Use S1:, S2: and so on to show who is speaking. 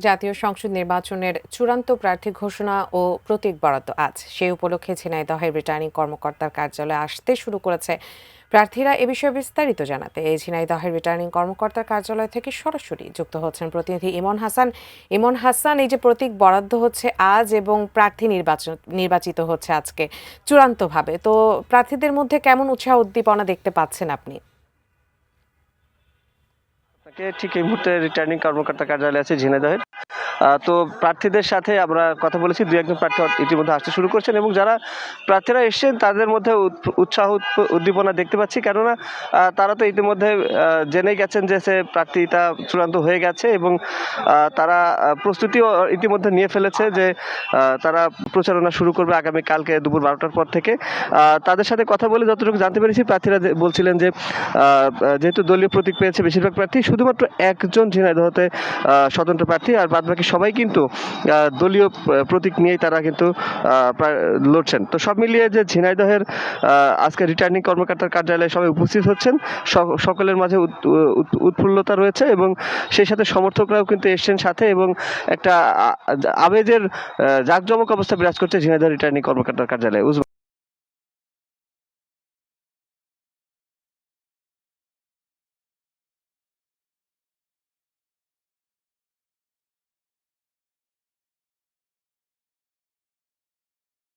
S1: জাতীয় সংসদ নির্বাচনের চূড়ান্ত প্রার্থী ঘোষণা ও প্রতীক বরাদ্দ আজ। সেই উপলক্ষে ঝিনাইদহের রিটার্নিং কর্মকর্তার কার্যালয়ে আসতে শুরু করেছে প্রার্থীরা। এ বিষয়ে বিস্তারিত জানাতে এই ঝিনাইদহের রিটার্নিং কর্মকর্তার কার্যালয় থেকে সরাসরি যুক্ত হচ্ছেন প্রতিনিধি ইমন হাসান। ইমন হাসান, এই যে প্রতীক বরাদ্দ হচ্ছে আজ এবং প্রার্থী নির্বাচিত হচ্ছে আজকে চূড়ান্তভাবে, তো প্রার্থীদের মধ্যে কেমন উৎসাহ উদ্দীপনা দেখতে পাচ্ছেন আপনি?
S2: ঠিক এই মুহূর্তে রিটার্নিং কর্মকর্তা কার্যালয় আছে ঝিনাইদহের। তো প্রার্থীদের সাথে আমরা কথা বলেছি, দু একজন প্রার্থী ইতিমধ্যে আসতে শুরু করছেন এবং যারা প্রার্থীরা এসছেন তাদের মধ্যে উৎসাহ উদ্দীপনা দেখতে পাচ্ছি, কেননা তারা তো ইতিমধ্যে জেনেই গেছেন যে সে প্রার্থীটা চূড়ান্ত হয়ে গেছে এবং তারা প্রস্তুতিও ইতিমধ্যে নিয়ে ফেলেছে যে তারা প্রচারণা শুরু করবে আগামীকালকে দুপুর 12টার পর থেকে। তাদের সাথে কথা বলে যতটুকু জানতে পেরেছি, প্রার্থীরা বলছিলেন যে যেহেতু দলীয় প্রতীক পেয়েছে বেশিরভাগ প্রার্থী, শুধুমাত্র একজন ঝিনাইদহতে স্বতন্ত্র প্রার্থী, আর বাদবাকি সবাই কিন্তু দলীয় প্রতীক নিয়েই তারা কিন্তু লড়ছেন। তো সব মিলিয়ে যে ঝিনাইদহের আজকে রিটার্নিং কর্মকর্তার কার্যালয়ে সবাই উপস্থিত হচ্ছেন, সকলের মাঝে উৎফুল্লতা রয়েছে এবং সেই সাথে সমর্থকরাও কিন্তু এসছেন সাথে, এবং একটা আবেগের জাঁকজমক অবস্থা বিরাজ করছে ঝিনাইদহ রিটার্নিং কর্মকর্তার কার্যালয়ে।